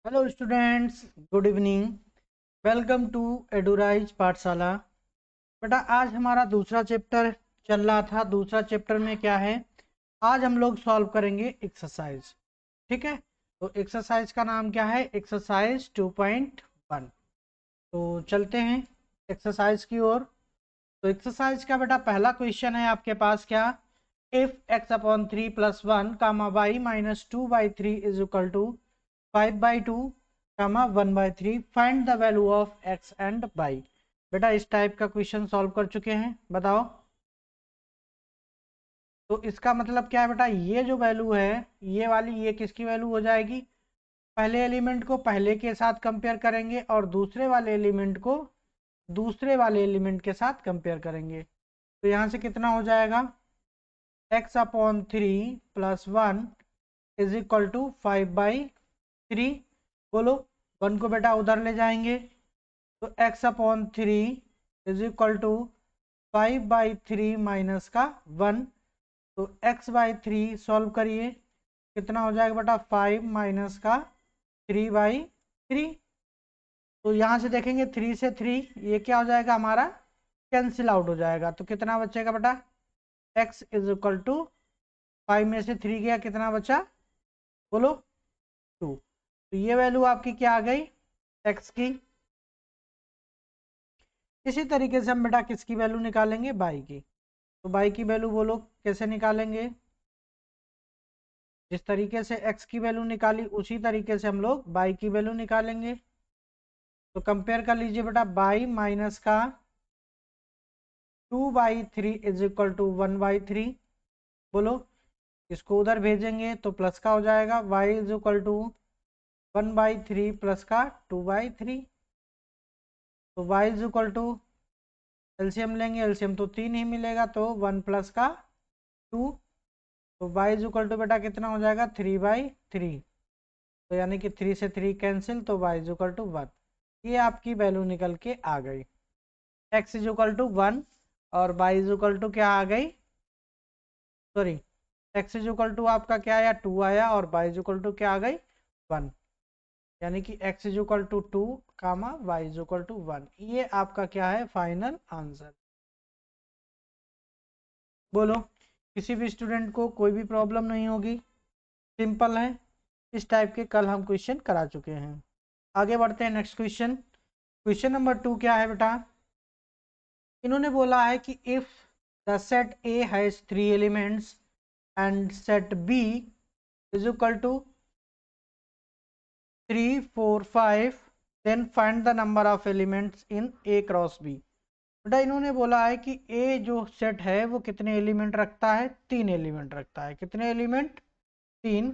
Hello students, good evening. Welcome to Eduraise Pathshala. बेटा आज हमारा दूसरा चैप्टर चल रहा था। दूसरा चैप्टर में क्या है, आज हम लोग सॉल्व करेंगे एक्सरसाइज। ठीक है, तो एक्सरसाइज का नाम क्या है, एक्सरसाइज 2.1। तो चलते हैं एक्सरसाइज की ओर। तो एक्सरसाइज का बेटा पहला क्वेश्चन है आपके पास, क्या, if X upon 3 plus 1 comma Y minus 2/3 is equal to 5/2 comma 1/3, find the value of X and Y. बेटा इस टाइप का क्वेश्चन सॉल्व कर चुके हैं, बताओ। तो इसका मतलब क्या है बेटा, ये जो वैल्यू है ये वाली, ये किसकी वैल्यू हो जाएगी, पहले एलिमेंट को पहले के साथ कंपेयर करेंगे और दूसरे वाले एलिमेंट को दूसरे वाले एलिमेंट के साथ कंपेयर करेंगे। तो यहाँ से कितना हो जाएगा, X upon 3 plus 1 is equal to 5/3। बोलो, 1 को बेटा उधर ले जाएंगे तो x upon 3 is equal to 5/3 minus का 1। तो x/3 सॉल्व करिए, कितना हो जाएगा बेटा, 5 माइनस का 3/3। तो यहाँ से देखेंगे 3 से 3 ये क्या हो जाएगा हमारा, कैंसिल आउट हो जाएगा। तो कितना बचेगा बेटा, x इज इक्वल टू 5 में से 3 गया, कितना बचा, बोलो, 2। तो ये वैल्यू आपकी क्या आ गई, x की। इसी तरीके से हम बेटा किसकी वैल्यू निकालेंगे, बाई की। तो बाई की वैल्यू बोलो कैसे निकालेंगे, जिस तरीके से x की वैल्यू निकाली उसी तरीके से हम लोग बाई की वैल्यू निकालेंगे। तो कंपेयर कर लीजिए बेटा, बाई माइनस का 2/3 इज इक्वल टू 1/3। बोलो, इसको उधर भेजेंगे तो प्लस का हो जाएगा, y is equal to 1/3 plus का 2/3। तो y is equal to, LCM लेंगे, एलसीएम तो 3 ही मिलेगा, तो 1 प्लस का 2। तो y इज इक्वल टू बेटा कितना हो जाएगा, 3/3। तो यानी कि 3 से 3 कैंसिल, तो y इज इक्वल टू 1। ये आपकी वैल्यू निकल के आ गई, x इज इक्वल टू 1 और y इज इक्वल टू क्या आ गई, sorry, x is equal to आपका क्या आया, 2 आया, और y इज इक्वल टू क्या आ गई, 1। यानी कि x is equal to 2 comma y is equal to 1। ये आपका क्या है, फाइनल आंसर। बोलो, किसी भी स्टूडेंट को कोई भी प्रॉब्लम नहीं होगी, सिंपल है। इस टाइप के कल हम क्वेश्चन करा चुके हैं। आगे बढ़ते हैं नेक्स्ट क्वेश्चन। क्वेश्चन नंबर 2 क्या है बेटा, इन्होंने बोला है कि if the set A has 3 elements and set B is equal to 3, 4, 5, then find the number of elements in A cross B. बेटा इन्होंने बोला है कि ए जो सेट है वो कितने एलिमेंट रखता है, 3 एलिमेंट रखता है। कितने एलिमेंट, 3।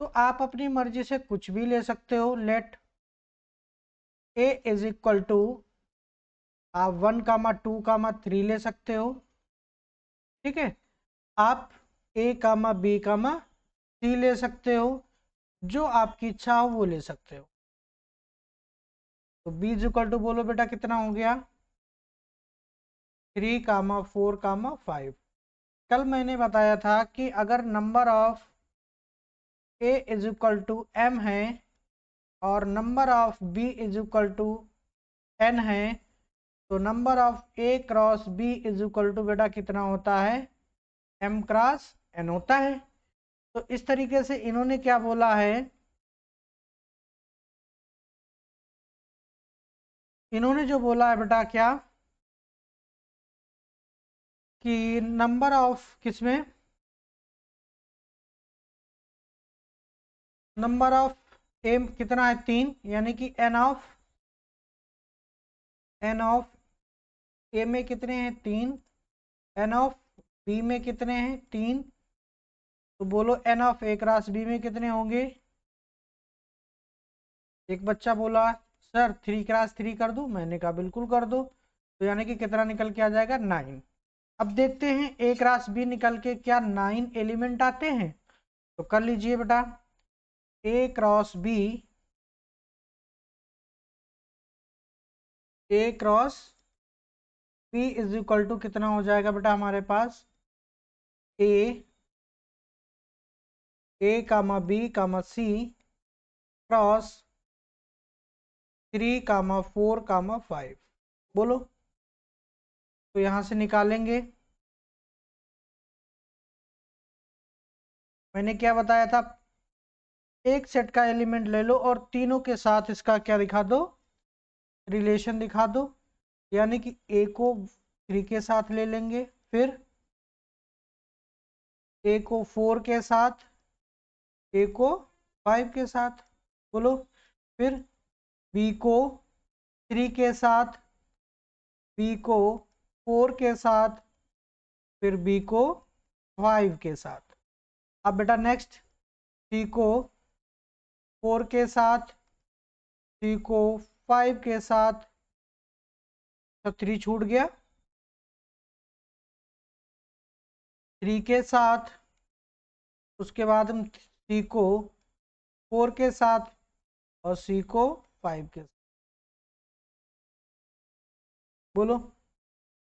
तो आप अपनी मर्जी से कुछ भी ले सकते हो। Let A is equal to, आप 1, 2, 3 ले सकते हो। ठीक है, आप A, B, C ले सकते हो, जो आपकी इच्छा हो वो ले सकते हो। तो B इज इक्वल टू बोलो बेटा कितना हो गया, 3, 4, 5। कल मैंने बताया था कि अगर number of A is equal to M है और number of B is equal to N है, तो number of A cross B is equal to बेटा कितना होता है, M क्रॉस N होता है। तो इस तरीके से इन्होंने क्या बोला है, इन्होंने जो बोला है बेटा क्या, कि नंबर ऑफ किसमें, नंबर ऑफ एम कितना है, 3, यानी कि एन ऑफ ए में कितने हैं, 3। एन ऑफ बी में कितने हैं, 3। तो बोलो N of A cross B में कितने होंगे। एक बच्चा बोला सर 3 क्रॉस 3 कर दूं, मैंने कहा बिल्कुल कर दो। तो यानी कि कितना निकल के आ जाएगा, 9। अब देखते हैं ए क्रॉस बी निकल के क्या 9 एलिमेंट आते हैं। तो कर लीजिए बेटा, A cross B, A cross B is equal to कितना हो जाएगा बेटा हमारे पास, A, A, B, C cross 3,4,5। बोलो, तो यहां से निकालेंगे। मैंने क्या बताया था, एक सेट का एलिमेंट ले लो और तीनों के साथ इसका क्या दिखा दो, रिलेशन दिखा दो। यानी कि ए को 3 के साथ ले लेंगे, फिर ए को 4 के साथ, ए को 5 के साथ। बोलो, फिर बी को 3 के साथ, बी को 4 के साथ, फिर बी को 5 के साथ। अब बेटा नेक्स्ट, सी को 4 के साथ, सी को 5 के साथ, तो 3 छूट गया, 3 के साथ। उसके बाद हम सी को 4 के साथ और सी को 5 के साथ। बोलो,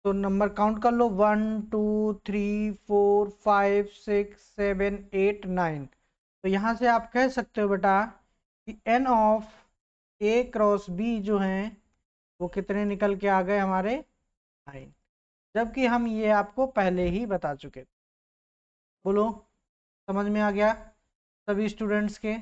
तो नंबर काउंट कर लो, 1 2 3 4 5 6 7 8 9। तो यहाँ से आप कह सकते हो बेटा कि N of A cross B जो हैं वो कितने निकल के आ गए हमारे, 9। जबकि हम ये आपको पहले ही बता चुके। बोलो, समझ में आ गया सभी स्टूडेंट्स के?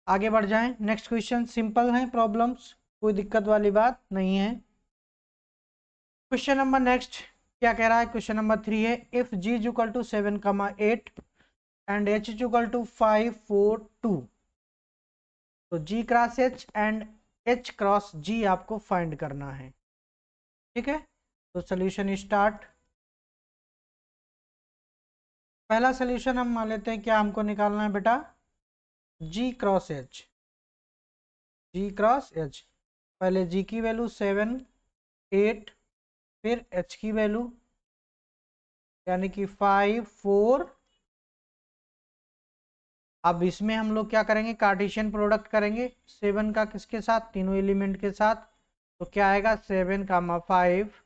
आगे बढ़ जाएं। नेक्स्ट क्वेश्चन सिंपल है, प्रॉब्लम्स कोई दिक्कत वाली बात नहीं है। क्वेश्चन नंबर नेक्स्ट क्या कह रहा है, क्वेश्चन नंबर 3 है, if G is equal to 7,8 and H is equal to 5 4 2, तो G cross H and H cross G आपको फाइंड करना है। ठीक है, तो सोल्यूशन स्टार्ट। पहला सोल्यूशन हम मान लेते हैं, क्या हमको निकालना है बेटा, जी क्रॉस एच। जी क्रॉस एच, पहले जी की वैल्यू 7 8, फिर एच की वैल्यू यानी कि 5 4। अब इसमें हम लोग क्या करेंगे, कार्टेशियन प्रोडक्ट करेंगे 7 का किसके साथ, तीनों एलिमेंट के साथ। तो क्या आएगा, 7,5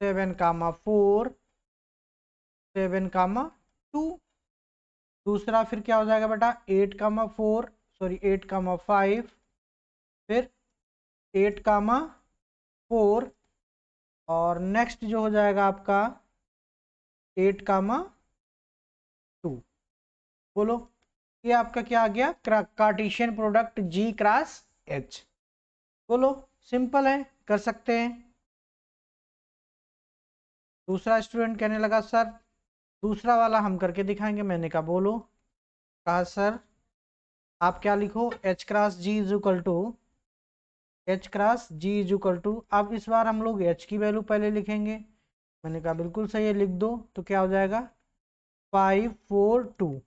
7,4 7,2। दूसरा फिर क्या हो जाएगा बेटा, 8,4 सॉरी 8,5, फिर 8,4, और नेक्स्ट जो हो जाएगा आपका 8,2। बोलो, ये आपका क्या आ गया, कार्टेशियन प्रोडक्ट जी क्रॉस एच। बोलो, सिंपल है, कर सकते हैं। दूसरा स्टूडेंट कहने लगा सर दूसरा वाला हम करके दिखाएंगे। मैंने कहा बोलो, कहा सर आप क्या लिखो, H cross G is equal to, H cross G is equal to, अब इस बार हम लोग एच की वैल्यू पहले लिखेंगे। मैंने कहा बिल्कुल सही है, लिख दो। तो क्या हो जाएगा, 5 4 2।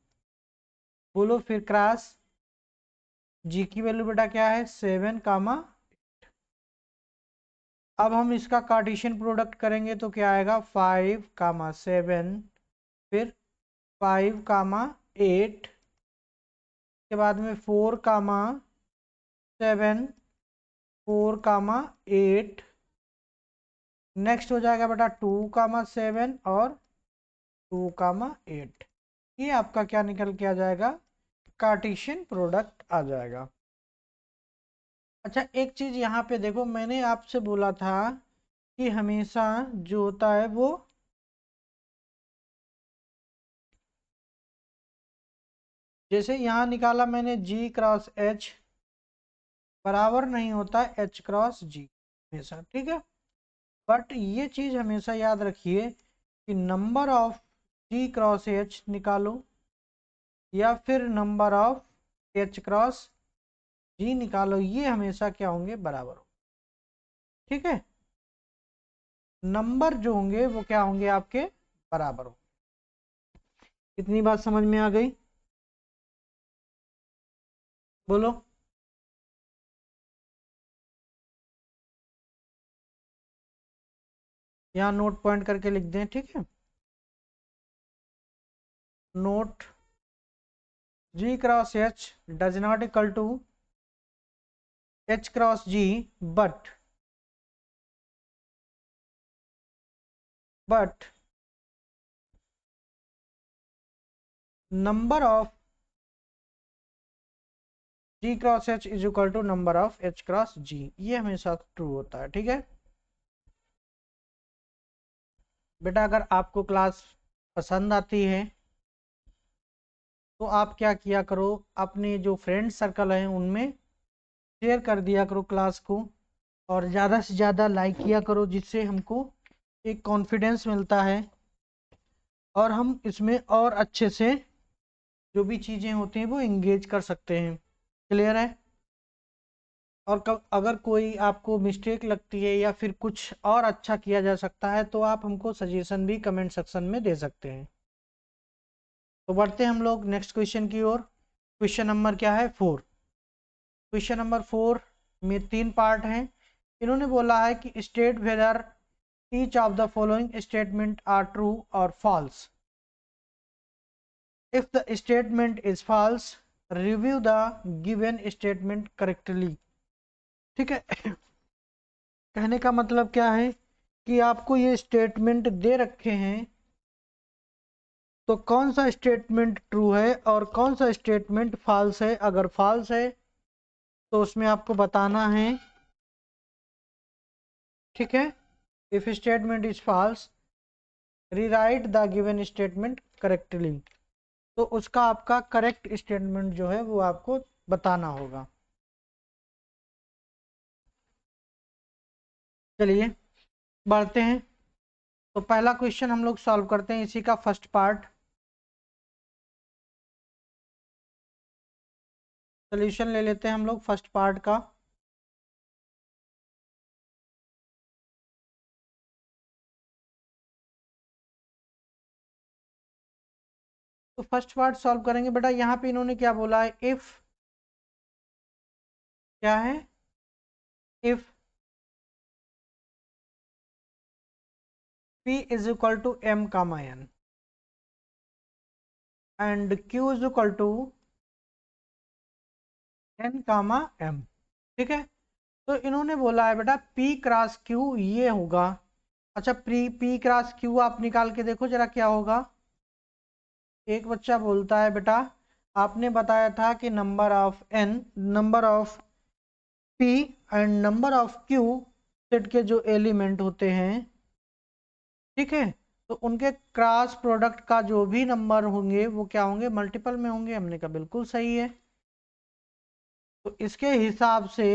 बोलो, फिर क्रॉस जी की वैल्यू बेटा क्या है, 7, अब हम इसका कार्टेशियन प्रोडक्ट करेंगे तो क्या आएगा, 5, 7, फिर 5, 8 के बाद में 4, 7 4, 8। नेक्स्ट हो जाएगा बेटा 2, 7 और 2, 8। ये आपका क्या निकल के आ जाएगा, कार्टेशियन प्रोडक्ट आ जाएगा। अच्छा, एक चीज यहाँ पे देखो, मैंने आपसे बोला था कि हमेशा जो होता है वो जैसे यहाँ निकाला मैंने जी क्रॉस एच बराबर नहीं होता एच क्रॉस जी हमेशा, ठीक है। बट ये चीज हमेशा याद रखिए कि number of G cross H निकालो या फिर number of H cross G निकालो, ये हमेशा क्या होंगे, बराबर हो। ठीक है, नंबर जो होंगे वो क्या होंगे आपके, बराबर हो। इतनी बात समझ में आ गई? बोलो, यहाँ नोट पॉइंट करके लिख दें, ठीक है। Note, G cross H does not equal to H cross G, but number of G cross H is equal to number of H cross G, ये हमेशा ट्रू होता है। ठीक है बेटा, अगर आपको क्लास पसंद आती है तो आप क्या किया करो, अपने जो फ्रेंड सर्कल हैं उनमें शेयर कर दिया करो क्लास को, और ज़्यादा से ज़्यादा लाइक किया करो, जिससे हमको एक कॉन्फिडेंस मिलता है और हम इसमें और अच्छे से जो भी चीज़ें होती हैं वो इंगेज कर सकते हैं। क्लियर है? और अगर कोई आपको मिस्टेक लगती है या फिर कुछ और अच्छा किया जा सकता है तो आप हमको सजेशन भी कमेंट सेक्शन में दे सकते हैं। तो बढ़ते हैं हम लोग नेक्स्ट क्वेश्चन की ओर। क्वेश्चन नंबर क्या है? 4। क्वेश्चन नंबर 4 में 3 पार्ट हैं। इन्होंने बोला है कि state whether each of the following statement are true और false. If the statement is false, review the given statement correctly. ठीक है कहने का मतलब क्या है कि आपको ये स्टेटमेंट दे रखे हैं, तो कौन सा स्टेटमेंट ट्रू है और कौन सा स्टेटमेंट फॉल्स है। अगर फॉल्स है तो उसमें आपको बताना है। ठीक है, if statement is false, rewrite the given statement correctly. तो उसका आपका करेक्ट स्टेटमेंट जो है वो आपको बताना होगा। चलिए बढ़ते हैं। तो पहला क्वेश्चन हम लोग सॉल्व करते हैं, इसी का फर्स्ट पार्ट। सोल्यूशन ले लेते हैं हम लोग फर्स्ट पार्ट का। तो फर्स्ट पार्ट सॉल्व करेंगे बेटा। यहाँ पे इन्होंने क्या बोला है? इफ, क्या है? If P is equal to M comma N and Q is equal to N comma M। ठीक है, तो इन्होंने बोला है बेटा P क्रॉस Q ये होगा। अच्छा, P क्रॉस Q आप निकाल के देखो जरा क्या होगा। एक बच्चा बोलता है बेटा आपने बताया था कि number of N, number of P and number of Q set के जो एलिमेंट होते हैं, ठीक है, तो उनके क्रॉस प्रोडक्ट का जो भी नंबर होंगे वो क्या होंगे? मल्टीपल में होंगे। हमने कहा बिल्कुल सही है। तो इसके हिसाब से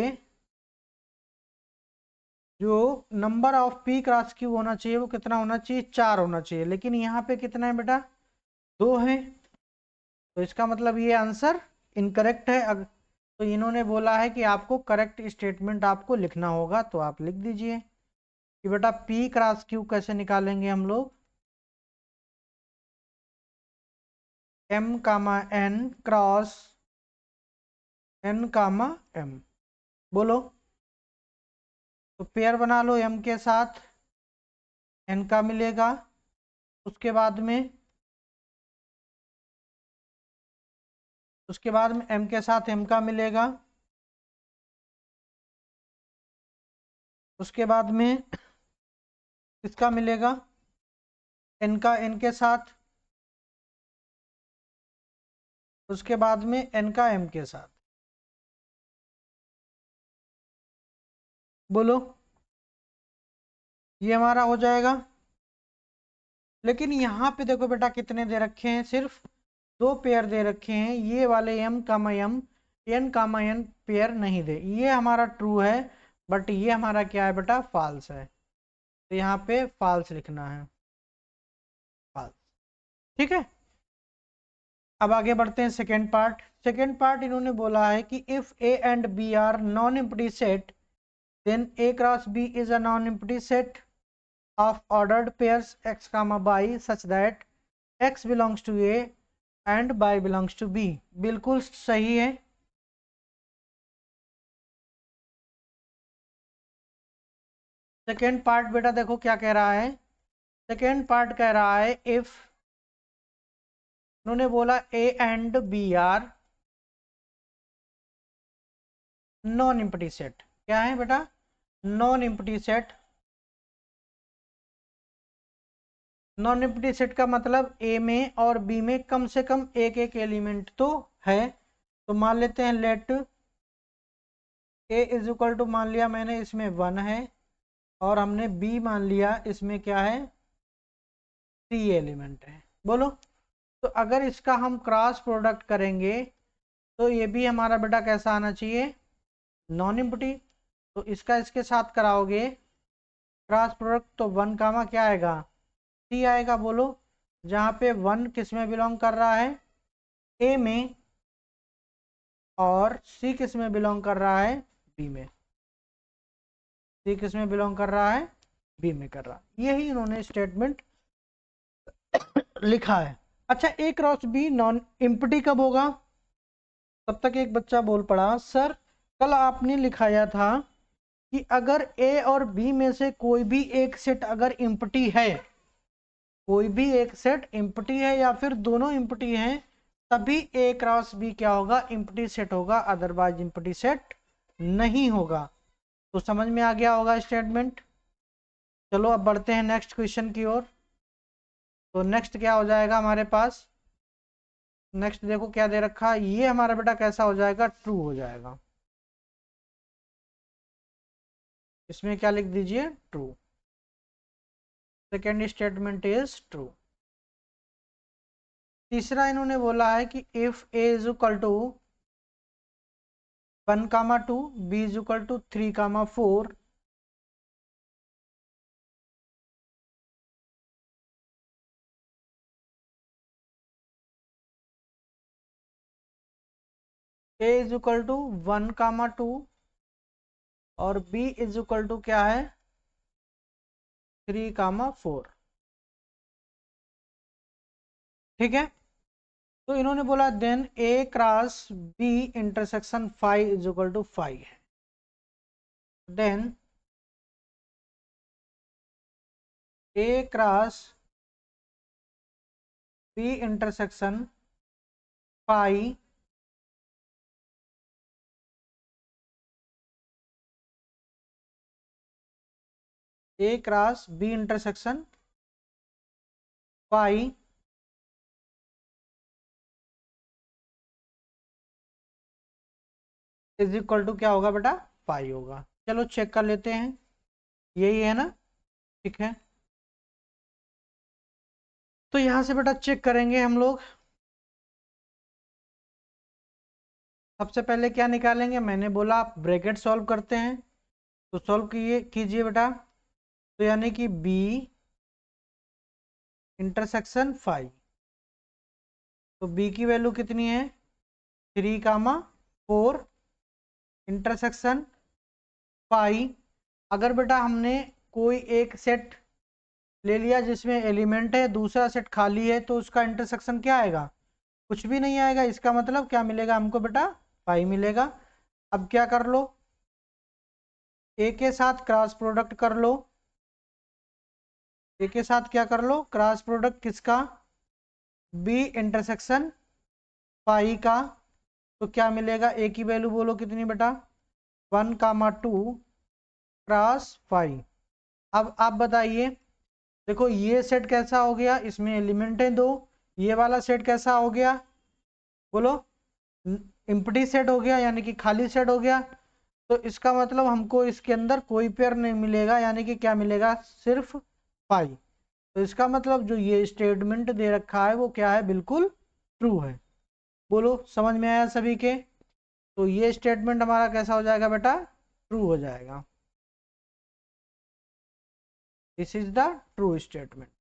जो number of P cross Q होना चाहिए वो कितना होना चाहिए? 4 होना चाहिए। लेकिन यहाँ पे कितना है बेटा? 2 है। तो इसका मतलब ये आंसर इनकरेक्ट है। तो इन्होंने बोला है कि आपको करेक्ट स्टेटमेंट आपको लिखना होगा, तो आप लिख दीजिए कि बेटा पी क्रॉस क्यू कैसे निकालेंगे हम लोग? M comma N cross N comma M। बोलो। तो पेयर बना लो M के साथ N का मिलेगा, उसके बाद में M के साथ M का मिलेगा, उसके बाद में किसका मिलेगा? N का N के साथ, उसके बाद में N का M के साथ। बोलो, ये हमारा हो जाएगा। लेकिन यहाँ पे देखो बेटा कितने दे रखे हैं? सिर्फ 2 पेयर दे रखे हैं। ये वाले M कामा M, N कामा N पेयर नहीं दे। ये हमारा ट्रू है, बट ये हमारा क्या है बेटा? फॉल्स है। तो यहाँ पे फॉल्स लिखना है, फॉल्स। ठीक है, अब आगे बढ़ते हैं सेकेंड पार्ट। सेकेंड पार्ट इन्होंने बोला है कि if A and B are non empty set, then A cross B is a non-empty set of ordered pairs x comma y such that x belongs to A and y belongs to B। बिल्कुल सही है। Second part बेटा देखो क्या कह रहा है। Second part कह रहा है इफ, उन्होंने बोला A and B are non empty set. क्या है बेटा? Non empty set non empty set का मतलब ए में और बी में कम से कम एक एक एलिमेंट तो है। तो मान लेते हैं let A is equal to, मान लिया मैंने इसमें 1 है, और हमने बी मान लिया इसमें क्या है 3 एलिमेंट है। बोलो, तो अगर इसका हम क्रॉस प्रोडक्ट करेंगे तो ये भी हमारा बेटा कैसा आना चाहिए, नॉन एम्प्टी। तो इसका इसके साथ कराओगे क्रॉस प्रोडक्ट, तो 1 कामा क्या आएगा 3 आएगा। बोलो, जहाँ पे 1 किस में बिलोंग कर रहा है, ए में, और सी किस में बिलोंग कर रहा है, बी में। सी किस में बिलोंग कर रहा है, बी में कर रहा है। यही इन्होंने स्टेटमेंट लिखा है। अच्छा, ए क्रॉस बी नॉन एम्प्टी कब होगा? तब तक एक बच्चा बोल पड़ा, सर कल आपने लिखाया था कि अगर ए और बी में से कोई भी एक सेट अगर एम्प्टी है, कोई भी एक सेट एम्प्टी है या फिर दोनों एम्प्टी हैं, तभी ए क्रॉस बी क्या होगा, एम्प्टी सेट होगा, अदरवाइज एम्प्टी सेट नहीं होगा। तो समझ में आ गया होगा स्टेटमेंट। चलो अब बढ़ते हैं नेक्स्ट क्वेश्चन की ओर। तो नेक्स्ट क्या हो जाएगा हमारे पास, नेक्स्ट देखो क्या दे रखा है, ये हमारा बेटा कैसा हो जाएगा, ट्रू हो जाएगा। इसमें क्या लिख दीजिए, true. Second statement is true. तीसरा इन्होंने बोला है कि if A is equal to 1 comma 2, B is equal to 3 comma 4, A is equal to 1 comma 2 और बी इज इक्वल टू क्या है 3 कामा 4। ठीक है, तो इन्होंने बोला then A cross B intersection 5 is equal to 5 है। Then A cross B intersection 5 A cross B intersection 5 is equal to क्या होगा बेटा, 5 होगा। चलो चेक कर लेते हैं, यही है ना, ठीक है। तो यहां से बेटा चेक करेंगे हम लोग। सबसे पहले क्या निकालेंगे, मैंने बोला आप ब्रैकेट सॉल्व करते हैं, तो सॉल्व कीजिए बेटा। तो यानी कि b इंटरसेक्शन 5, तो b की वैल्यू कितनी है 3 कामा 4 इंटरसेक्शन 5। अगर बेटा हमने कोई एक सेट ले लिया जिसमें एलिमेंट है, दूसरा सेट खाली है, तो उसका इंटरसेक्शन क्या आएगा, कुछ भी नहीं आएगा। इसका मतलब क्या मिलेगा हमको बेटा, 5 मिलेगा। अब क्या कर लो, ए के साथ क्रॉस प्रोडक्ट कर लो। ए के साथ क्या कर लो, क्रॉस प्रोडक्ट किसका, बी इंटरसेक्शन 5 का। तो क्या मिलेगा, ए की वैल्यू बोलो कितनी बेटा 1 कामा 2 क्रॉस 5। अब आप बताइए, देखो ये सेट कैसा हो गया, इसमें एलिमेंट है 2। ये वाला सेट कैसा हो गया, बोलो एम्प्टी सेट हो गया, यानी कि खाली सेट हो गया। तो इसका मतलब हमको इसके अंदर कोई पेयर नहीं मिलेगा, यानी कि क्या मिलेगा, सिर्फ 5। तो इसका मतलब जो ये स्टेटमेंट दे रखा है वो क्या है, बिल्कुल ट्रू है। बोलो समझ में आया सभी के? तो ये स्टेटमेंट हमारा कैसा हो जाएगा बेटा, ट्रू हो जाएगा। This is the true statement.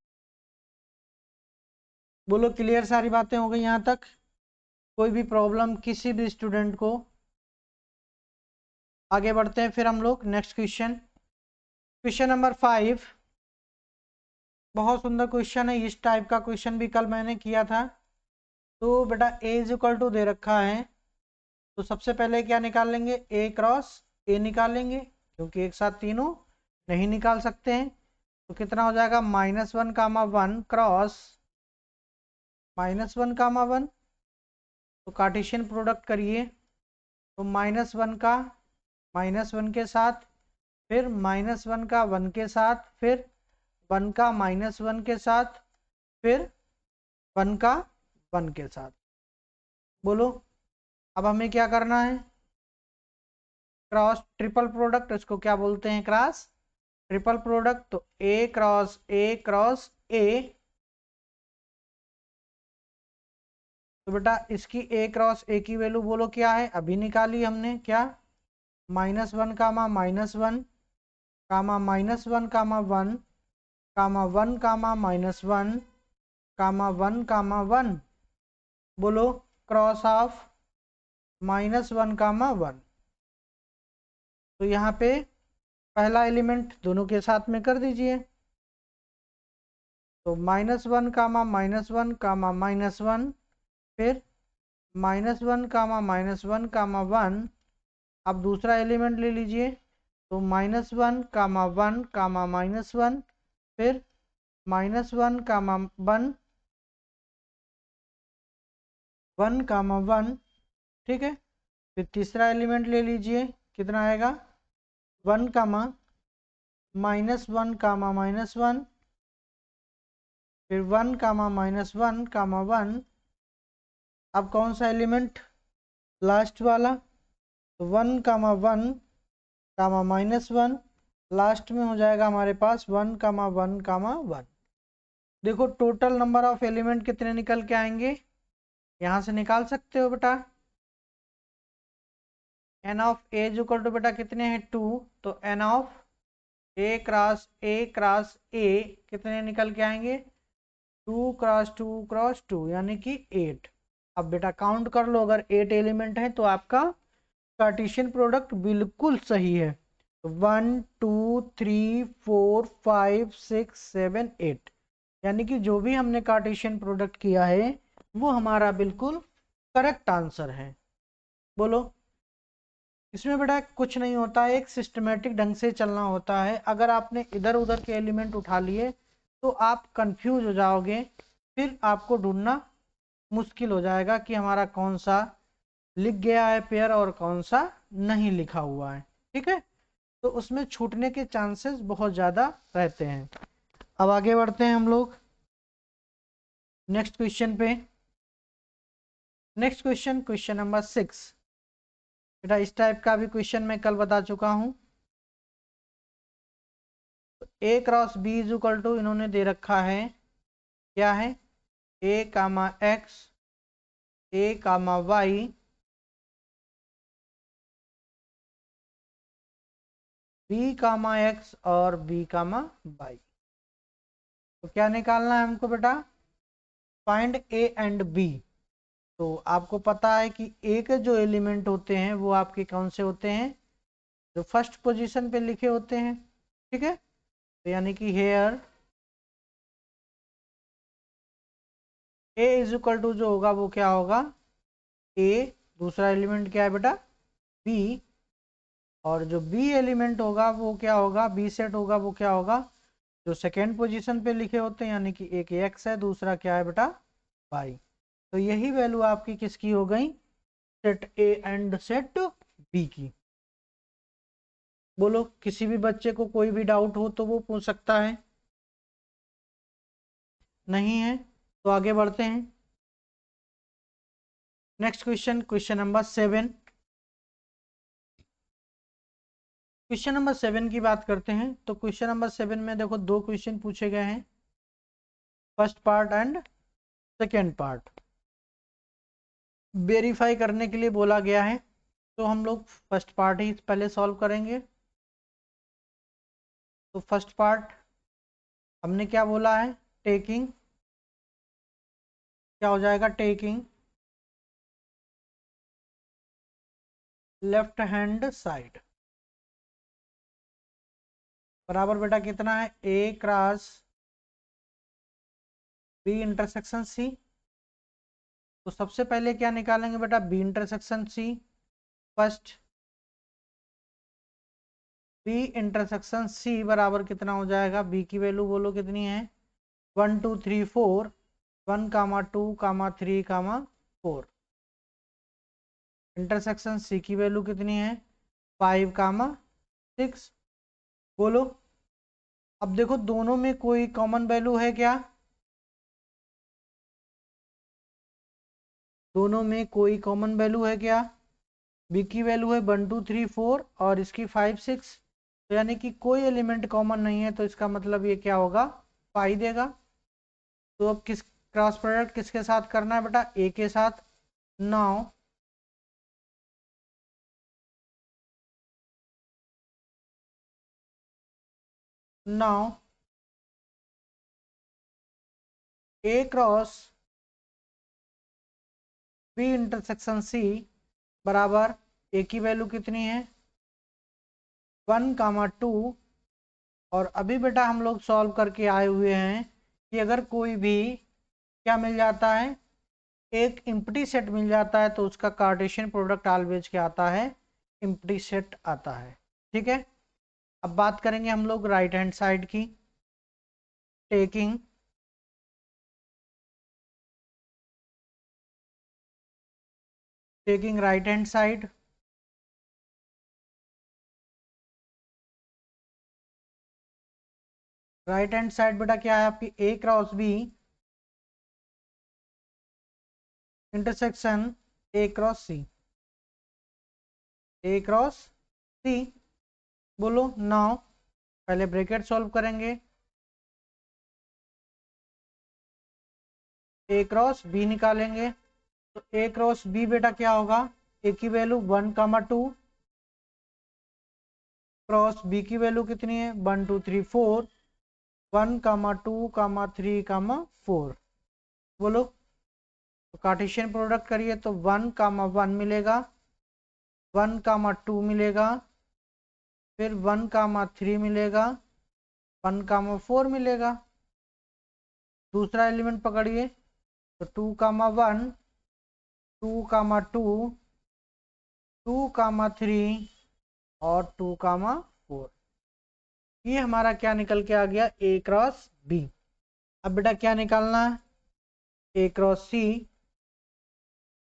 बोलो क्लियर, सारी बातें हो गई यहाँ तक? कोई भी प्रॉब्लम किसी भी स्टूडेंट को? आगे बढ़ते हैं फिर हम लोग नेक्स्ट क्वेश्चन। क्वेश्चन नंबर 5, बहुत सुंदर क्वेश्चन है। इस टाइप का क्वेश्चन भी कल मैंने किया था। तो बेटा ए इज इक्वल टू दे रखा है, तो सबसे पहले क्या निकाल लेंगे, ए क्रॉस ए निकालेंगे, क्योंकि एक साथ तीनों नहीं निकाल सकते हैं। तो कितना हो जाएगा, -1 कामा 1 क्रॉस -1 कामा 1। तो कार्टेशियन प्रोडक्ट करिए, तो -1 का -1 के साथ, फिर -1 का 1 के साथ, फिर 1 का -1 के साथ, फिर 1 का 1 के साथ। बोलो अब हमें क्या करना है, क्रॉस ट्रिपल प्रोडक्ट, इसको क्या बोलते हैं, क्रॉस ट्रिपल प्रोडक्ट। तो ए क्रॉस ए क्रॉस ए, तो बेटा इसकी ए क्रॉस ए की वैल्यू बोलो क्या है, अभी निकाली हमने, क्या -1 कामा -1 कामा -1 कामा 1 कामा 1 कामा -1 कामा 1 कामा 1। बोलो क्रॉस ऑफ -1 कामा 1। तो यहाँ पे पहला एलिमेंट दोनों के साथ में कर दीजिए। तो -1 कामा -1 कामा -1, फिर -1 कामा -1 कामा 1। अब दूसरा एलिमेंट ले लीजिए। तो -1 कामा 1 कामा -1, फिर -1 कामा 1 1 कामा 1। ठीक है, फिर तीसरा एलिमेंट ले लीजिए, कितना आएगा 1 कामा -1 कामा -1, फिर 1 कामा -1 कामा 1। अब कौन सा एलिमेंट, लास्ट वाला। तो 1 कामा 1 कामा -1, लास्ट में हो जाएगा हमारे पास 1 कामा 1 कामा 1। देखो टोटल नंबर ऑफ एलिमेंट कितने निकल के आएंगे, यहां से निकाल सकते हो बेटा। N of A is equal to बेटा कितने हैं 2, तो N of A cross A कितने निकल के आएंगे 2 क्रॉस 2 क्रॉस 2 यानी कि 8। अब बेटा काउंट कर लो, अगर 8 एलिमेंट है तो आपका कार्टेशियन प्रोडक्ट बिल्कुल सही है। 1 2 3 4 5 6 7 8, यानी कि जो भी हमने कार्टेशियन प्रोडक्ट किया है वो हमारा बिल्कुल करेक्ट आंसर है। बोलो इसमें बेटा कुछ नहीं होता है, एक सिस्टमेटिक ढंग से चलना होता है। अगर आपने इधर उधर के एलिमेंट उठा लिए तो आप कंफ्यूज हो जाओगे, फिर आपको ढूंढना मुश्किल हो जाएगा कि हमारा कौन सा लिख गया है पेयर और कौन सा नहीं लिखा हुआ है। ठीक है, तो उसमें छूटने के चांसेस बहुत ज़्यादा रहते हैं। अब आगे बढ़ते हैं हम लोग नेक्स्ट क्वेश्चन पे। Next question, question number 6। बेटा इस टाइप का भी क्वेश्चन मैं कल बता चुका हूं। A cross B is equal to, इन्होंने दे रखा है क्या है, A comma X A comma Y B comma X और बी कामा वाई। तो क्या निकालना है हमको बेटा, फाइंड ए एंड बी। तो आपको पता है कि ए के जो एलिमेंट होते हैं वो आपके कौन से होते हैं, जो फर्स्ट पोजीशन पे लिखे होते हैं। ठीक है, तो यानी कि here A is equal to जो होगा वो क्या होगा ए, दूसरा एलिमेंट क्या है बेटा बी, और जो बी एलिमेंट होगा वो क्या होगा, बी सेट होगा वो क्या होगा, जो सेकेंड पोजीशन पे लिखे होते हैं, यानी कि एक एक्स है दूसरा क्या है बेटा वाई। तो यही वैल्यू आपकी किसकी हो गई, set A and set B की। बोलो किसी भी बच्चे को कोई भी डाउट हो तो वो पूछ सकता है, नहीं है तो आगे बढ़ते हैं। Next question, question number 7। Question number 7 की बात करते हैं। तो क्वेश्चन नंबर 7 में देखो दो क्वेश्चन पूछे गए हैं, first part and second part. Verify करने के लिए बोला गया है, तो हम लोग फर्स्ट पार्ट ही पहले सॉल्व करेंगे। तो फर्स्ट पार्ट हमने क्या बोला है, टेकिंग, क्या हो जाएगा टेकिंग लेफ्ट हैंड साइड बराबर बेटा कितना है A cross B intersection C. तो सबसे पहले क्या निकालेंगे बेटा B intersection C first. B intersection C बराबर कितना हो जाएगा, बी की वैल्यू बोलो कितनी है 1 2 3 4, 1 कामा 2 कामा 3 कामा 4। इंटरसेक्शन सी की वैल्यू कितनी है 5 कामा 6। बोलो अब देखो दोनों में कोई कॉमन वैल्यू है क्या, दोनों में कोई कॉमन वैल्यू है क्या? बी की वैल्यू है 1 2 3 4 और इसकी 5 6, तो यानी कि कोई एलिमेंट कॉमन नहीं है, तो इसका मतलब ये क्या होगा? पाई देगा। तो अब किस क्रॉस प्रोडक्ट किसके साथ करना है बेटा? ए के साथ। नाउ नाउ ए क्रॉस बी इंटरसेक्शन सी बराबर ए की वैल्यू कितनी है? 1 2। और अभी बेटा हम लोग सॉल्व करके आए हुए हैं कि अगर कोई भी क्या मिल जाता है, एक इम्प्टी सेट मिल जाता है, तो उसका कार्टेशियन प्रोडक्ट ऑलवेज क्या आता है? इम्प्टी सेट आता है। ठीक है, अब बात करेंगे हम लोग राइट हैंड साइड की। Taking taking right hand side, right hand side बेटा क्या है आपकी? A cross B intersection A cross C, A cross C. बोलो नाउ, पहले ब्रैकेट सॉल्व करेंगे। ए क्रॉस बी निकालेंगे, तो ए क्रॉस बी बेटा क्या होगा? ए की वैल्यू 1 2 क्रॉस बी की वैल्यू कितनी है? 1 2 3 4, 1 2 3 4। बोलो, तो कार्टेशियन प्रोडक्ट करिए तो 1 1 मिलेगा, 1 2 मिलेगा, फिर 1 3 मिलेगा, 1 4 मिलेगा। दूसरा एलिमेंट पकड़िए, तो 2 1, 2 2, 2 3 और 2 4। ये हमारा क्या निकल के आ गया? ए क्रॉस बी। अब बेटा क्या निकालना है? A cross C.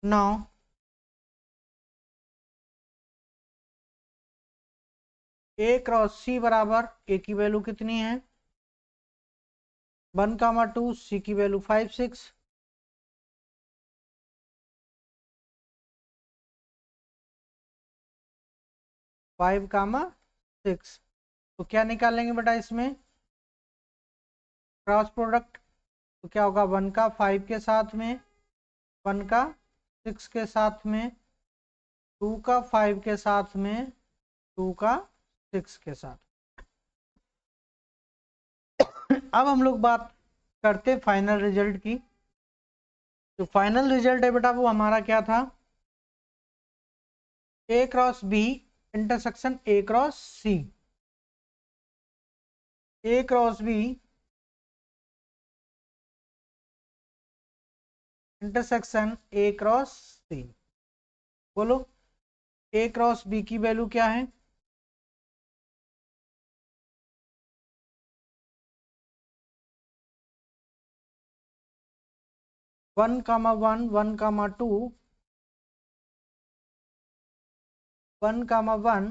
Now A cross सी बराबर ए की वैल्यू कितनी है? 1 2, सी की वैल्यू 5 6, 5 6। तो क्या निकालेंगे बेटा इसमें? Cross product. तो क्या होगा? 1 का 5 के साथ में, 1 का 6 के साथ में, 2 का 5 के साथ में, 2 का 6 के साथ। अब हम लोग बात करते हैं फाइनल रिजल्ट की। तो फाइनल रिजल्ट है बेटा वो हमारा क्या था? A cross B intersection A cross C, A cross B intersection A cross C. बोलो, ए क्रॉस बी की वैल्यू क्या है? 1 1, 1 2, 1 1,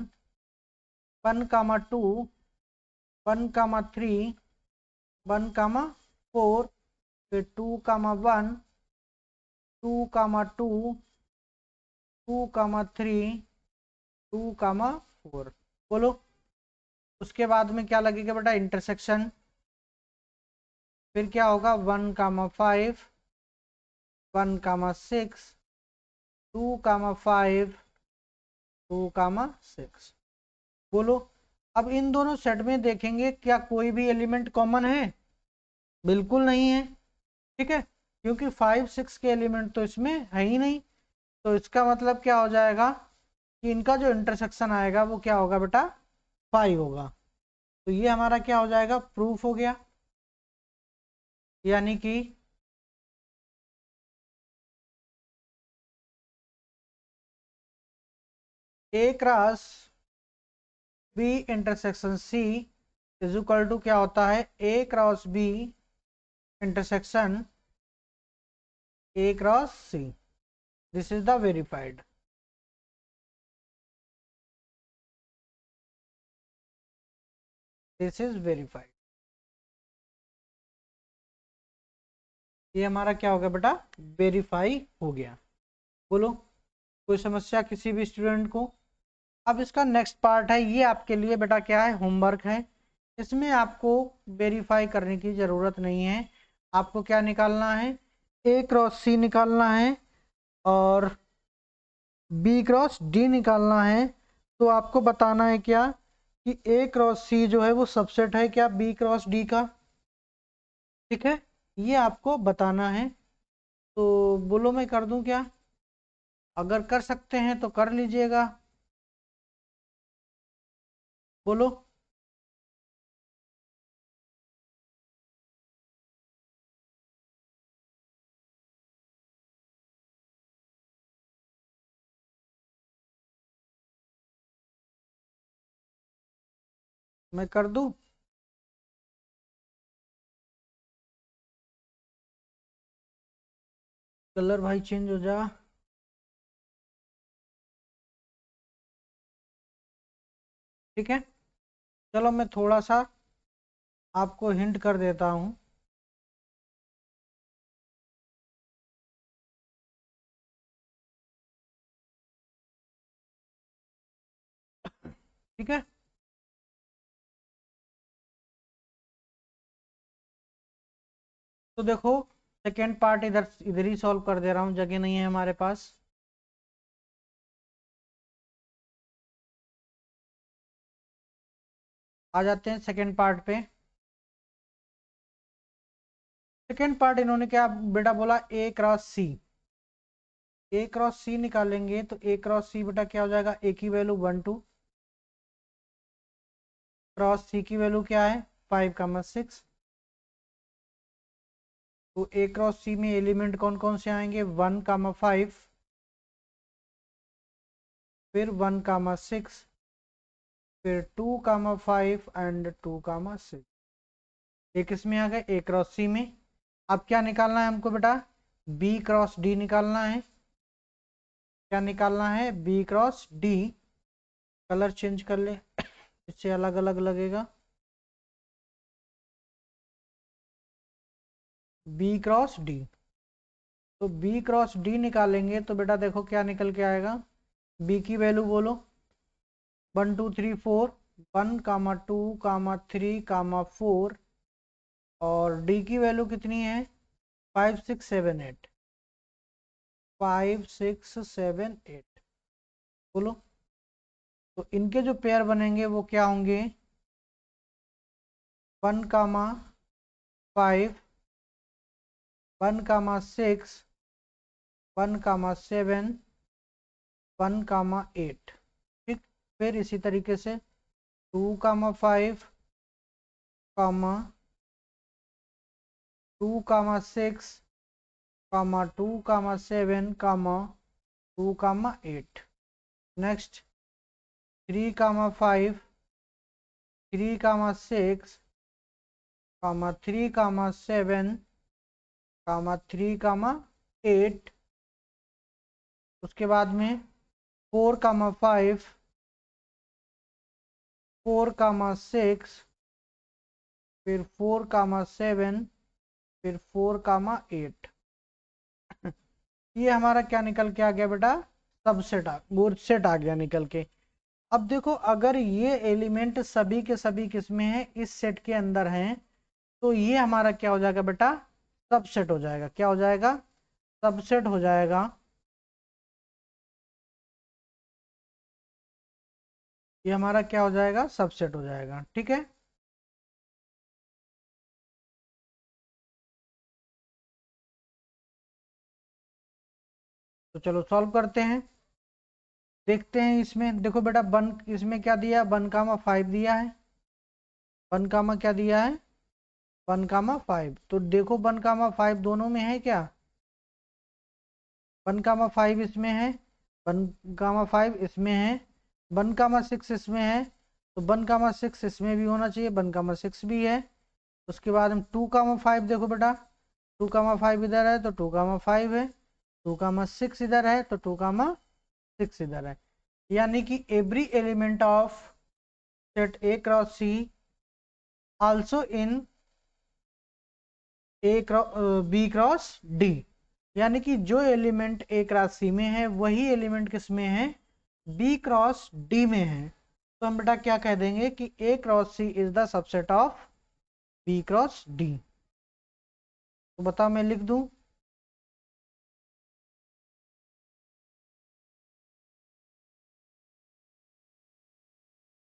1 2, 1 3, 1 4, फिर 2 1, 2 2, 2 3, 2 4। बोलो, उसके बाद में क्या लगेगा बेटा? इंटरसेक्शन। फिर क्या होगा? 1 5, 1 6, 2 5, 2 6। बोलो, अब इन दोनों सेट में देखेंगे क्या कोई भी एलिमेंट कॉमन है? बिल्कुल नहीं है। ठीक है, क्योंकि 5 6 के एलिमेंट तो इसमें है ही नहीं। तो इसका मतलब क्या हो जाएगा कि इनका जो इंटरसेक्शन आएगा वो क्या होगा बेटा? 5 होगा। तो ये हमारा क्या हो जाएगा? प्रूफ हो गया। यानी कि A cross B intersection C is equal to क्या होता है? A cross B intersection A cross C. This is the verified. This is verified. ये हमारा क्या हो गया बेटा? वेरीफाई हो गया। बोलो कोई समस्या किसी भी स्टूडेंट को। अब इसका नेक्स्ट पार्ट है, ये आपके लिए बेटा क्या है, होमवर्क है। इसमें आपको वेरीफाई करने की ज़रूरत नहीं है। आपको क्या निकालना है, ए क्रॉस सी निकालना है और बी क्रॉस डी निकालना है। तो आपको बताना है क्या कि ए क्रॉस सी जो है वो सबसेट है क्या बी क्रॉस डी का। ठीक है, ये आपको बताना है। तो बोलो मैं कर दूं क्या, अगर कर सकते हैं तो कर लीजिएगा, बोलो। मैं कर दूं, कलर भाई चेंज हो जा। ठीक है, चलो मैं थोड़ा सा आपको हिंट कर देता हूँ। ठीक है, तो देखो सेकेंड पार्ट इधर इधर ही सॉल्व कर दे रहा हूँ, जगह नहीं है हमारे पास। आ जाते हैं सेकेंड पार्ट पे। सेकेंड पार्ट इन्होंने क्या बेटा बोला, ए क्रॉस सी। ए क्रॉस सी निकालेंगे तो ए क्रॉस सी बेटा क्या हो जाएगा, ए की वैल्यू 1 2, क्रॉस सी की वैल्यू क्या है 5 6। तो ए क्रॉस सी में एलिमेंट कौन कौन से आएंगे, 1 5, फिर 1 6, फिर 2 5 एंड 2 6। ये किस में आ गए, ए क्रॉस सी में। अब क्या निकालना है हमको बेटा, बी क्रॉस डी निकालना है। क्या निकालना है, B cross D. Colour change कर ले, इससे अलग अलग लगेगा। बी क्रॉस डी, तो बी क्रॉस डी निकालेंगे तो बेटा देखो क्या निकल के आएगा। बी की वैल्यू बोलो, 1 2 3 4, 1 2 3 4 और डी की वैल्यू कितनी है 5 6 7 8, 5 6 7 8। बोलो, तो इनके जो पेयर बनेंगे वो क्या होंगे, 1 5, 1 6, 1 7, 1 8। ठीक, फिर इसी तरीके से 2 5, 2 6, 2 7, 2 8। नेक्स्ट 3 5, 3 6, 3 7, 3 8। उसके बाद में 4 5, 4 6, फिर 4 7, फिर 4 8। ये हमारा क्या निकल के आ गया बेटा, सबसेट सेट आ गया निकल के। अब देखो अगर ये एलिमेंट सभी के सभी किसमें है, इस सेट के अंदर हैं, तो ये हमारा क्या हो जाएगा बेटा, सबसेट हो जाएगा। क्या हो जाएगा, सबसेट हो जाएगा। ये हमारा क्या हो जाएगा, सबसेट हो जाएगा। ठीक है, तो चलो सॉल्व करते हैं, देखते हैं। इसमें देखो बेटा 1, इसमें क्या दिया, 1 5 दिया है। 1 क्या दिया है, 1 5। तो देखो 1 5 दोनों में है क्या, 1 5 इसमें है, 1 5 इसमें है, 1 6 इसमें है। तो 1 6 इसमें भी होना चाहिए, 1 6 भी है। उसके बाद हम 2 5 देखो बेटा, 2 5 इधर है तो 2 5 है, 2 6 इधर है तो 2 6 इधर है। यानी कि every element of set A cross C also in A B cross D. यानी कि जो एलिमेंट ए क्रॉस सी में है वही एलिमेंट किस में है, बी क्रॉस डी में है। तो हम बेटा क्या कह देंगे कि A cross C is the subset of B cross D. तो बताओ मैं लिख दूं,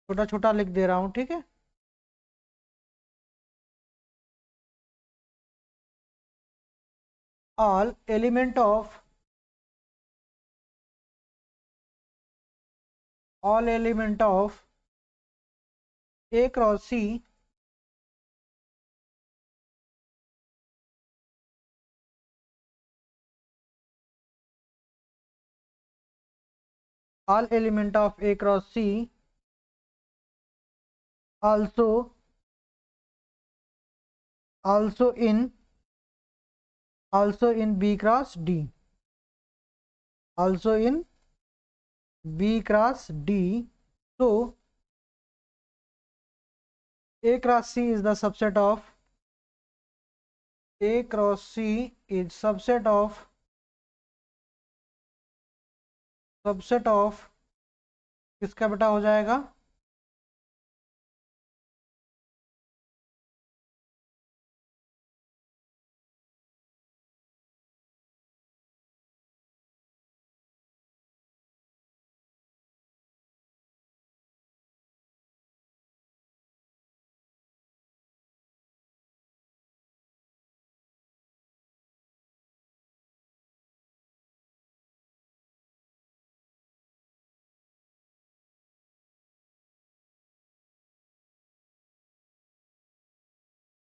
छोटा छोटा लिख दे रहा हूं, ठीक है। All element of A cross C all element of A cross C also in B cross D, also in B cross D. So A cross C is the subset of A cross C is subset of किसका बेटा हो जाएगा,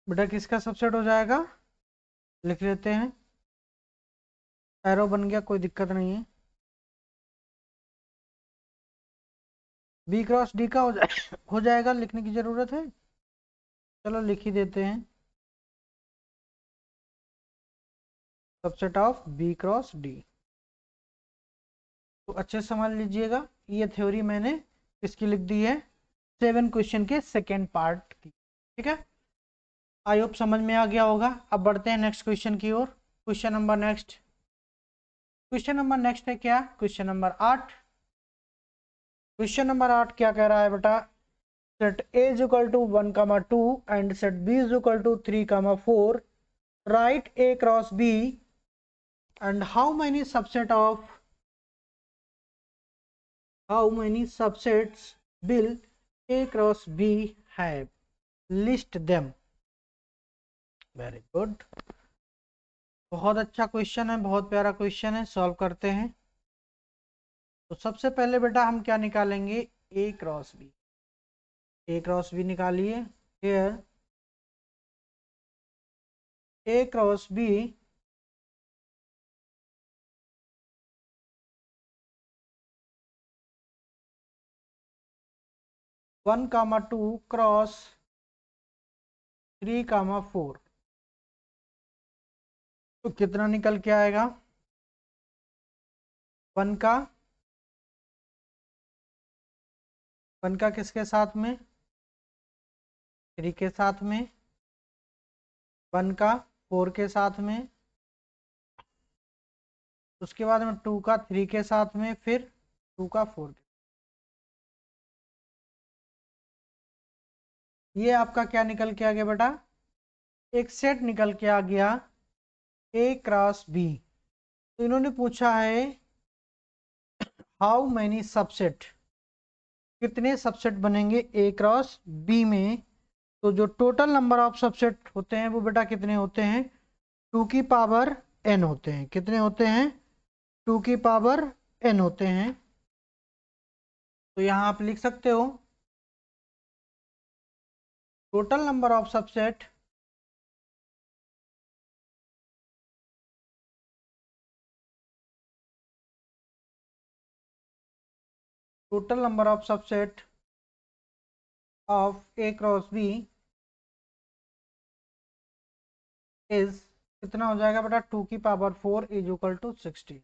बेटा किसका subset हो जाएगा, लिख लेते हैं, एरो बन गया, कोई दिक्कत नहीं है। बी क्रॉस डी का हो जाएगा, लिखने की जरूरत है, चलो लिख ही देते हैं, subset of B cross D. तो अच्छे से समझ लीजिएगा, ये थ्योरी मैंने किसकी लिख दी है, 7 क्वेश्चन के सेकेंड पार्ट की, ठीक है। आई होप समझ में आ गया होगा। अब बढ़ते हैं नेक्स्ट क्वेश्चन की ओर। क्वेश्चन नंबर नेक्स्ट है क्या, क्वेश्चन नंबर 8। क्वेश्चन नंबर 8 क्या कह रहा है बेटा, set A is equal to 1, 2 and set B is equal to 3, 4, write A cross B and how many subsets will A cross B have, list them। Very good, बहुत अच्छा question है, बहुत प्यारा क्वेश्चन है, सॉल्व करते हैं। तो सबसे पहले बेटा हम क्या निकालेंगे, A cross B. A cross B निकालिए, here A cross B one comma two cross 3, 4। तो कितना निकल के आएगा, वन का किसके साथ में, 3 के साथ में, 1 का 4 के साथ में, उसके बाद में 2 का 3 के साथ में, फिर 2 का 4 के। ये आपका क्या निकल के आ गया बेटा, एक सेट निकल के आ गया ए क्रॉस बी। तो इन्होंने पूछा है हाउ मैनी सबसेट, कितने सबसेट बनेंगे ए क्रॉस बी में। तो जो टोटल नंबर ऑफ सबसेट होते हैं वो बेटा कितने होते हैं, 2 की पावर n होते हैं। कितने होते हैं, 2 की पावर n होते हैं। तो यहाँ आप लिख सकते हो total number of subset of A cross B is, कितना हो जाएगा बेटा, 2 की पावर 4 इज इक्वल टू 16।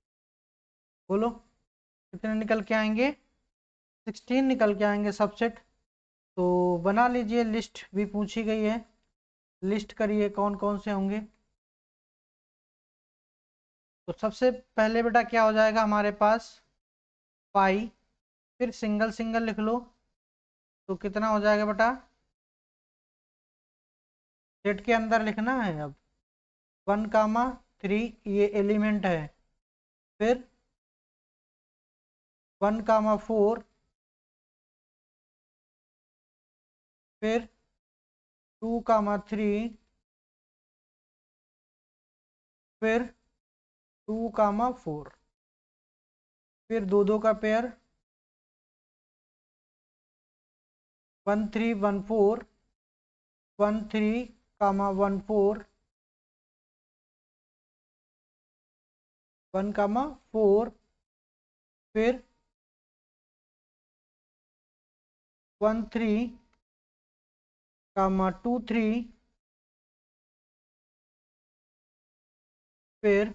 बोलो कितने निकल के आएंगे, 16 निकल के आएंगे सबसेट। तो बना लीजिए, लिस्ट भी पूछी गई है, लिस्ट करिए कौन कौन से होंगे। तो सबसे पहले बेटा क्या हो जाएगा हमारे पास पाई, फिर सिंगल सिंगल लिख लो, तो कितना हो जाएगा बेटा, सेट के अंदर लिखना है अब 1,3 ये एलिमेंट है, फिर 1,4, फिर 2,3, फिर 2,4, फिर दो दो का पेयर 1,3,1,4, 1,3,14, 1,4, फिर 1,3,23, फिर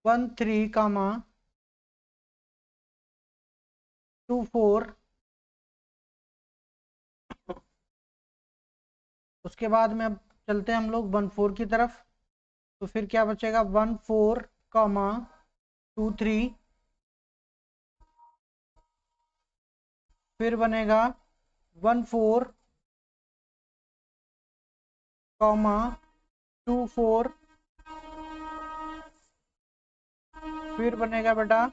1,3,24, उसके बाद में अब चलते हैं हम लोग 1,4 की तरफ, तो फिर क्या बचेगा 1,4,23, फिर बनेगा 1,4,24, फिर बनेगा बेटा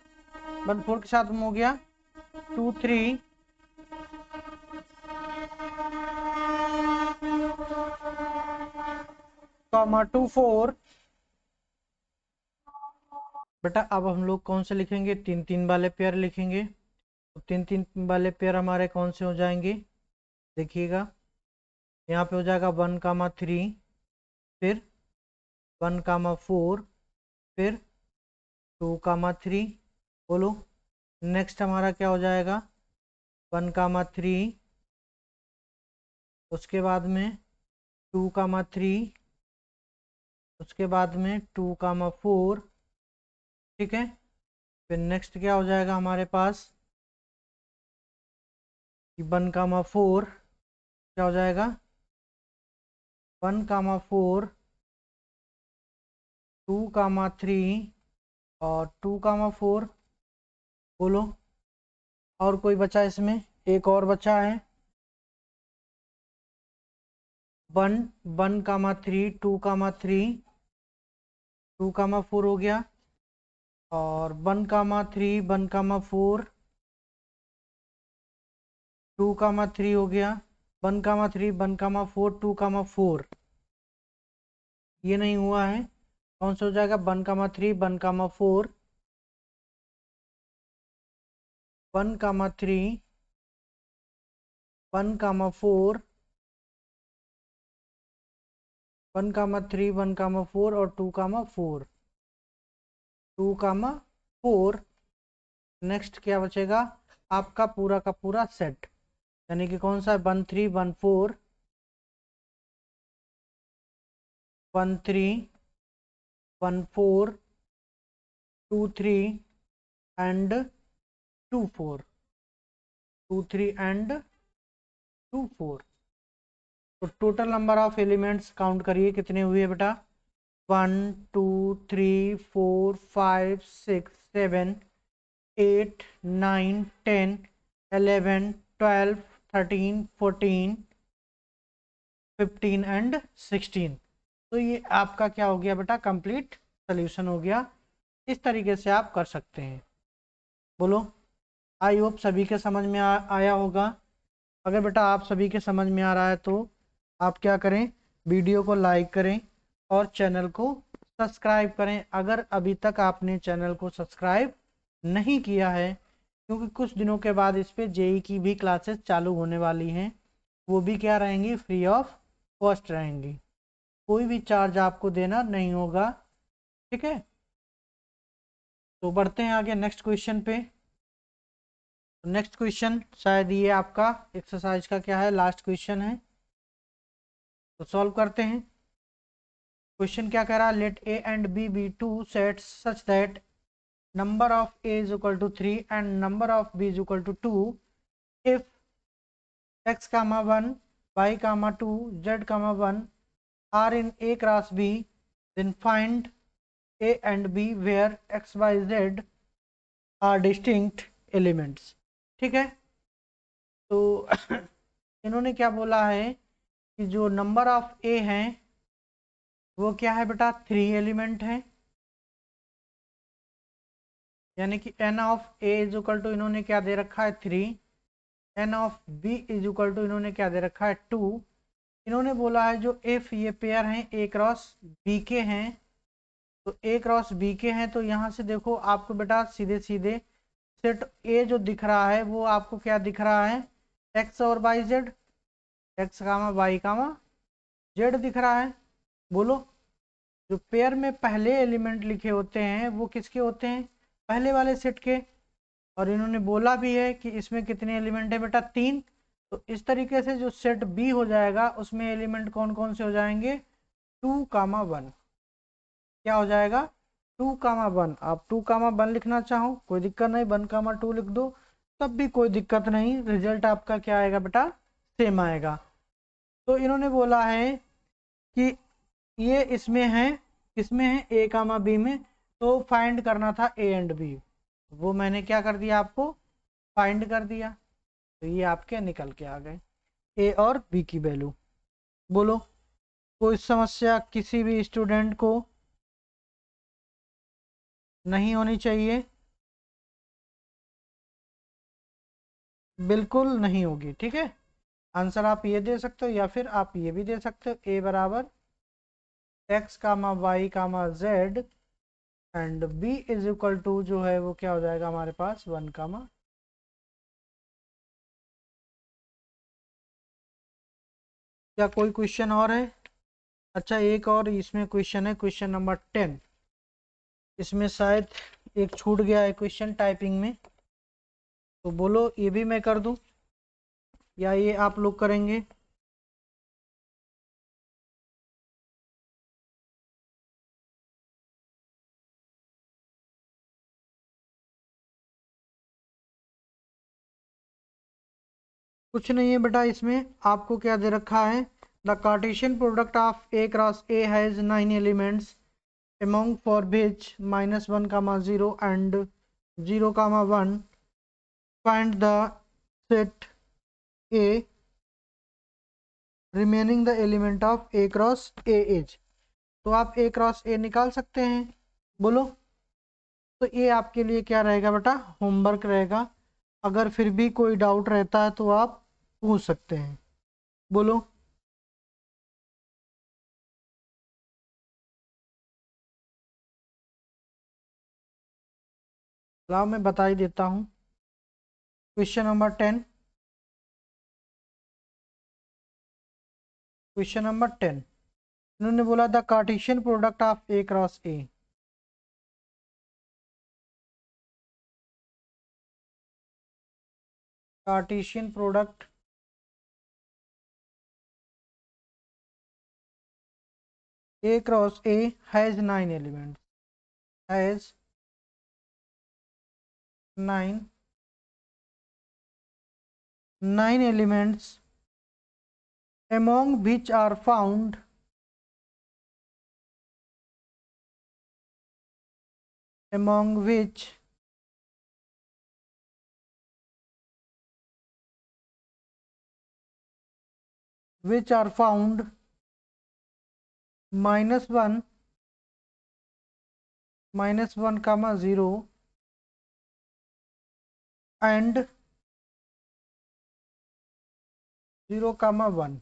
1,4 के साथ में हो गया 2,3,24। बेटा अब हम लोग कौन से लिखेंगे, 3 3 वाले पेयर लिखेंगे, तो 3 3 वाले पेयर हमारे कौन से हो जाएंगे, देखिएगा यहाँ पे हो जाएगा 1,3, फिर 1,4, फिर 2,3, बोलो नेक्स्ट हमारा क्या हो जाएगा 1,3, उसके बाद में 2,3, उसके बाद में 2,4, ठीक है, फिर नेक्स्ट क्या हो जाएगा हमारे पास 1,4, क्या हो जाएगा 1,4, 2,3 और 2,4, बोलो और कोई बचा इसमें, एक और बचा है 1,3, 2,3, 2,4 हो गया, और 1,3, 1,4, 2,3 हो गया, 1,3, 1,4, 2,4, ये नहीं हुआ है, कौन सा हो जाएगा 1,3, 1,4, 1,3, 1,4, 1,3, 1,4 और 2,4, 2,4, नेक्स्ट क्या बचेगा आपका पूरा का पूरा सेट, यानी कि कौन सा है 1,3,1,4, 1,3,1,4, 2,3 एंड 2,4, 2,3 एंड 2,4। तो total number of elements count करिए कितने हुए बेटा, 1 2 3 4 5 6 7 8 9 10 11 12 13 14 15 एंड 16। तो ये आपका क्या हो गया बेटा, कंप्लीट सोल्यूशन हो गया। इस तरीके से आप कर सकते हैं। बोलो, आई होप सभी के समझ में आया होगा। अगर बेटा आप सभी के समझ में आ रहा है तो आप क्या करें, वीडियो को लाइक करें और चैनल को सब्सक्राइब करें अगर अभी तक आपने चैनल को सब्सक्राइब नहीं किया है, क्योंकि कुछ दिनों के बाद इस पे जेई की भी क्लासेस चालू होने वाली हैं। वो भी क्या रहेंगी, फ्री ऑफ कॉस्ट रहेंगी, कोई भी चार्ज आपको देना नहीं होगा। ठीक है, तो बढ़ते हैं आगे नेक्स्ट क्वेश्चन पे। नेक्स्ट क्वेश्चन शायद ये आपका एक्सरसाइज का क्या है, लास्ट क्वेश्चन है, तो सॉल्व करते हैं। क्वेश्चन क्या कह रहा है, let A and B two sets such that number of a is equal to 3 and number of b is equal to 2 if x comma 1 y comma 2 z comma 1 are in A cross B, then find A and B where x, y, z are distinct elements। ठीक है, तो इन्होंने क्या बोला है कि जो number of ए हैं वो क्या है बेटा, 3 एलिमेंट है, यानी कि N of A is equal to इन्होंने क्या दे रखा है 3, N of B is equal to इन्होंने क्या दे रखा है 2। इन्होंने बोला है जो इफ ये पेयर हैं ए क्रॉस बी के हैं, तो ए क्रॉस बी के हैं, तो यहाँ से देखो आपको बेटा सीधे सीधे सेट ए जो दिख रहा है वो आपको क्या दिख रहा है, एक्स और Y Z, x comma Y comma Z दिख रहा है। बोलो, जो पेयर में पहले एलिमेंट लिखे होते हैं वो किसके होते हैं, पहले वाले सेट के। और इन्होंने बोला भी है कि इसमें कितने एलिमेंट है बेटा, 3। तो इस तरीके से जो सेट बी हो जाएगा उसमें एलिमेंट कौन कौन से हो जाएंगे, 2, 1। क्या हो जाएगा, 2, 1। आप 2, 1 लिखना चाहो कोई दिक्कत नहीं, 1, 2 लिख दो तब भी कोई दिक्कत नहीं, रिजल्ट आपका क्या आएगा बेटा, सेम आएगा। तो इन्होंने बोला है कि ये इसमें है, किसमें है, ए कामा बी में, तो फाइंड करना था ए एंड बी, वो मैंने क्या कर दिया, आपको फाइंड कर दिया, तो ये आपके निकल के आ गए ए और बी की वैल्यू। बोलो, कोई समस्या किसी भी स्टूडेंट को नहीं होनी चाहिए, बिल्कुल नहीं होगी। ठीक है, आंसर आप ये दे सकते हो या फिर आप ये भी दे सकते हो, ए बराबर X comma Y comma Z and B is equal to जो है वो क्या हो जाएगा हमारे पास 1, क्या कोई क्वेश्चन और है। अच्छा, एक और इसमें क्वेश्चन है, क्वेश्चन नंबर 10, इसमें शायद एक छूट गया है क्वेश्चन टाइपिंग में, तो बोलो ये भी मैं कर दूं या ये आप लोग करेंगे। कुछ नहीं है बेटा, इसमें आपको क्या दे रखा है, the Cartesian product of A cross A has 9 elements among for which -1, 0 and 0, 1 find the set A remaining the element of A cross A is। तो आप A क्रॉस A निकाल सकते हैं। बोलो, तो ये आपके लिए क्या रहेगा बेटा, होमवर्क रहेगा, अगर फिर भी कोई डाउट रहता है तो आप पूछ सकते हैं। बोलो, लाओ मैं बता ही देता हूँ। क्वेश्चन नंबर 10, क्वेश्चन नंबर 10 इन्होंने बोला the Cartesian product of A cross A, Cartesian product A cross A has 9 elements, has 9 elements, among which are found among which are found -1, -1, 0 and 0, 1।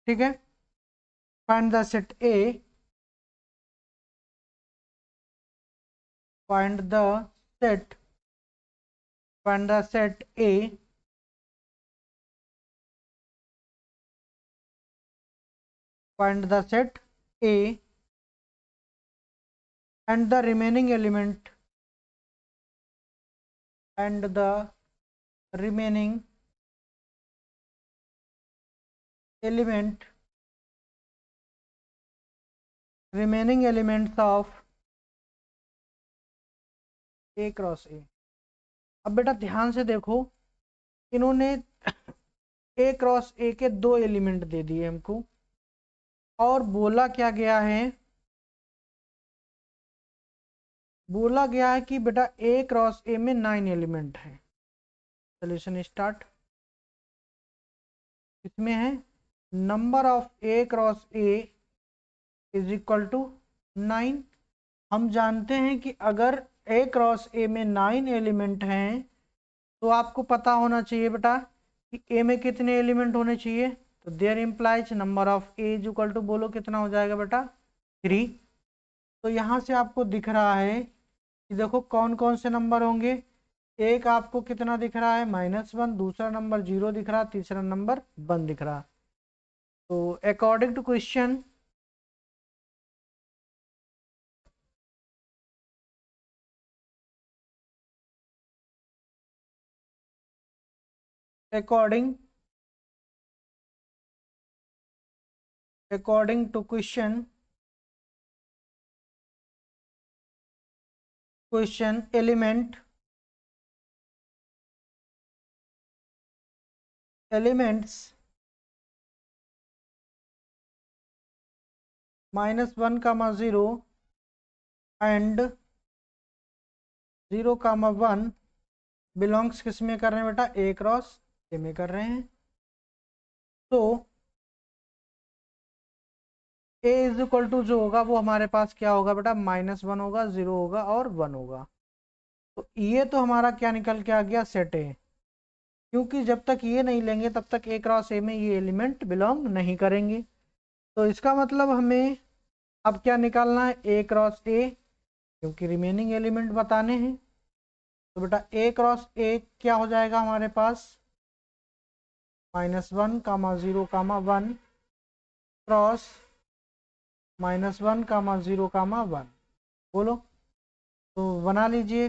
ठीक है, find the set A, find the set find the set A find the set A and the remaining element and the remaining element remaining elements of A cross A। अब बेटा ध्यान से देखो, इन्होंने ए cross ए के 2 element दे दिए हमको, और बोला क्या गया है, बोला गया है कि बेटा ए क्रॉस ए में 9 एलिमेंट है। Solution start. इसमें है number of A cross A is equal to 9। हम जानते हैं कि अगर ए क्रॉस ए में 9 एलिमेंट हैं तो आपको पता होना चाहिए बेटा कि ए में कितने एलिमेंट होने चाहिए। तो there implies number of A is equal to, बोलो कितना हो जाएगा बेटा 3। तो यहाँ से आपको दिख रहा है कि देखो कौन कौन से नंबर होंगे। एक आपको कितना दिख रहा है -1, दूसरा नंबर 0 दिख रहा, तीसरा नंबर 1 दिख रहा। तो according to question, according to question elements -1, 0 and 0, 1 belongs किस में कर रहे हैं बेटा, ए क्रॉस ए में कर रहे हैं। तो ए इज इक्वल टू जो होगा वो हमारे पास क्या होगा बेटा, -1 होगा, 0 होगा और 1 होगा। तो ये तो हमारा क्या निकल के आ गया, सेट है। क्योंकि जब तक ये नहीं लेंगे तब तक ए क्रॉस ए में ये एलिमेंट बिलोंग नहीं करेंगे। तो इसका मतलब हमें अब क्या निकालना है, ए क्रॉस ए, क्योंकि रिमेनिंग एलिमेंट बताने हैं। तो बेटा ए क्रॉस ए क्या हो जाएगा हमारे पास, -1, 0, 1 क्रॉस -1, 0, 1। बोलो, तो बना लीजिए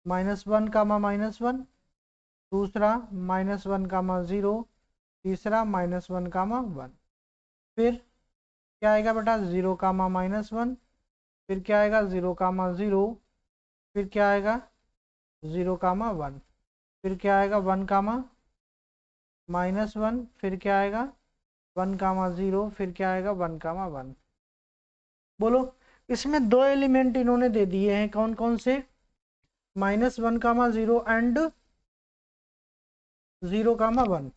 -1, -1, दूसरा -1, 0, तीसरा -1, 1। फिर क्या आएगा बेटा 0, -1, फिर क्या आएगा 0, 0, फिर क्या आएगा 0, 1, फिर क्या आएगा 1, -1, फिर क्या आएगा 1, 0, फिर क्या आएगा 1, 1। बोलो, इसमें दो एलिमेंट इन्होंने दे दिए हैं, कौन कौन से, -1, 0 एंड 0, 1।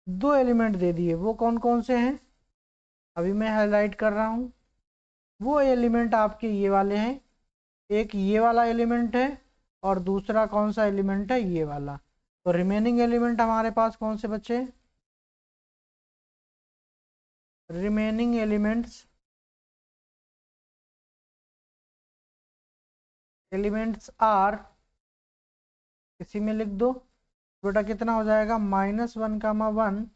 दो एलिमेंट दे दिए, वो कौन कौन से हैं अभी मैं हाईलाइट कर रहा हूँ। वो एलिमेंट आपके ये वाले हैं, एक ये वाला एलिमेंट है और दूसरा कौन सा एलिमेंट है, ये वाला। तो रिमेनिंग एलिमेंट हमारे पास कौन से बचे, रिमेनिंग एलिमेंट्स आर, इसी में लिख दो बेटा, कितना हो जाएगा -1, 1,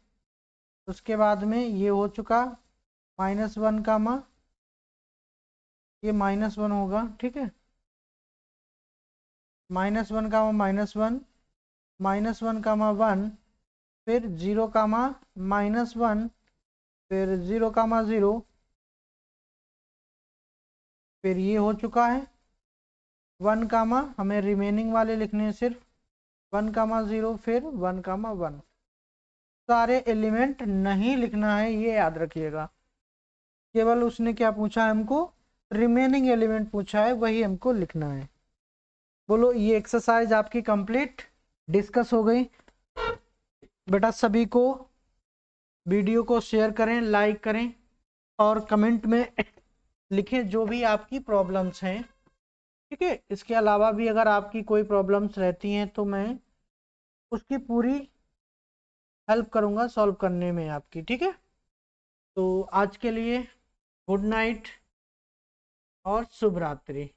उसके बाद में ये हो चुका -1, ये -1 होगा, ठीक है, -1, -1, -1, 1, फिर 0, -1, फिर 0, 0, फिर ये हो चुका है 1, हमें रिमेनिंग वाले लिखने हैं सिर्फ 1, 0, फिर 1, 1। सारे एलिमेंट नहीं लिखना है, ये याद रखिएगा। केवल उसने क्या पूछा है हमको, रिमेनिंग एलिमेंट पूछा है, वही हमको लिखना है। बोलो, ये एक्सरसाइज आपकी कंप्लीट डिस्कस हो गई बेटा। सभी को वीडियो को शेयर करें, लाइक करें और कमेंट में लिखें जो भी आपकी प्रॉब्लम्स हैं, ठीक है। इसके अलावा भी अगर आपकी कोई प्रॉब्लम्स रहती हैं तो मैं उसकी पूरी हेल्प करूंगा सॉल्व करने में आपकी, ठीक है। तो आज के लिए गुड नाइट और शुभ रात्रि।